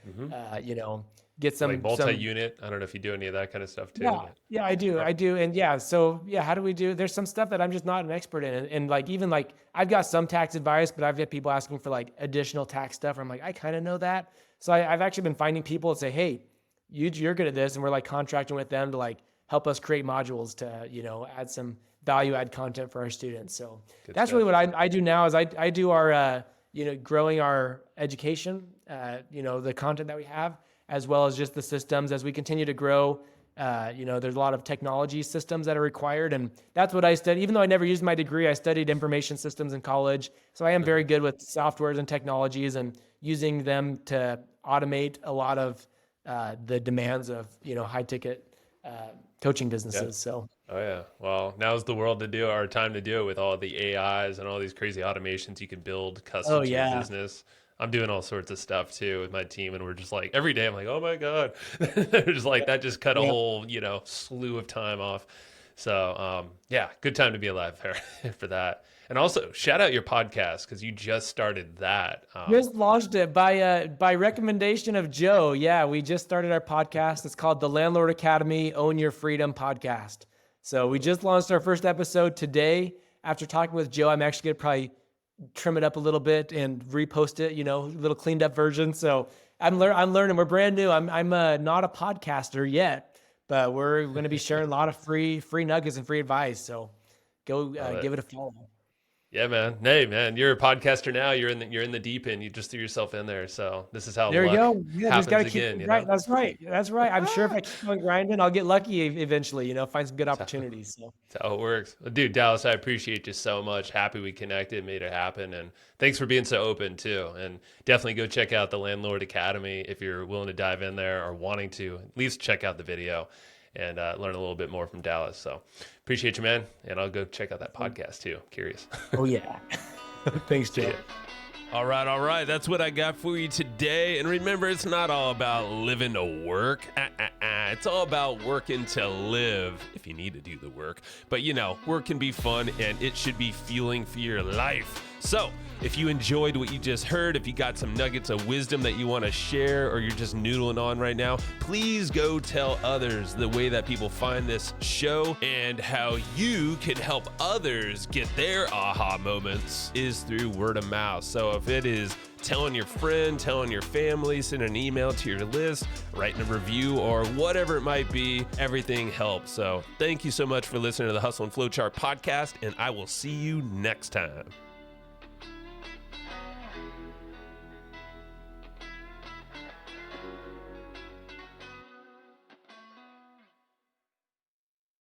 get some Like multi-unit. I don't know if you do any of that kind of stuff too. yeah, I do. And yeah, so yeah, how do we do, there's some stuff that I'm just not an expert in. And like, even like I've got some tax advice, but I've had people asking for like additional tax stuff. I'm like, I kind of know that. So I've actually been finding people that say, hey, you're good at this. And we're like contracting with them to like help us create modules to, add some value add content for our students. So Good that's stuff. really what I do now is I do our, growing our education, the content that we have, as well as just the systems as we continue to grow. There's a lot of technology systems that are required, and that's what I studied. Even though I never used my degree, I studied information systems in college. So I am very good with softwares and technologies and using them to automate a lot of the demands of, high ticket coaching businesses. So Oh yeah. Well, now's the world to do it, our time to do it with all the AIs and all these crazy automations you can build custom to your business. I'm doing all sorts of stuff too with my team, and we're just like every day I'm like, oh my God. They're just like that just cut a whole, slew of time off. So yeah, good time to be alive there for that. And also shout out your podcast because you just started that. Just launched it by recommendation of Joe. Yeah, we just started our podcast. It's called the Landlord Academy Own Your Freedom Podcast. So we just launched our first episode today. After talking with Joe, I'm actually going to probably trim it up a little bit and repost it, a little cleaned up version. So I'm learning. We're brand new. I'm not a podcaster yet, but we're going to be sharing a lot of free nuggets and free advice. So go give it a follow. Yeah, man. Hey, man, you're a podcaster now. You're in the deep end. You just threw yourself in there. So this is how There you luck go. Yeah, just happens gotta keep again. it You right. know. That's right. That's right. I'm sure if I keep on grinding, I'll get lucky eventually. Find some good That's opportunities. So how it works. Well, dude, Dallas, I appreciate you so much. Happy we connected, made it happen, and thanks for being so open too. And definitely go check out the Landlord Academy if you're willing to dive in there or wanting to. At least check out the video and learn a little bit more from Dallas. So appreciate you, man. And I'll go check out that podcast too. Curious. oh yeah. Thanks, Joe. All right. That's what I got for you today. And remember, it's not all about living to work. It's all about working to live if you need to do the work. But work can be fun and it should be fueling for your life. So if you enjoyed what you just heard, if you got some nuggets of wisdom that you want to share, or you're just noodling on right now, please go tell others the way that people find this show and how you can help others get their aha moments is through word of mouth. So if it is telling your friend, telling your family, sending an email to your list, writing a review, or whatever it might be, everything helps. So thank you so much for listening to the Hustle and Flowchart podcast, and I will see you next time.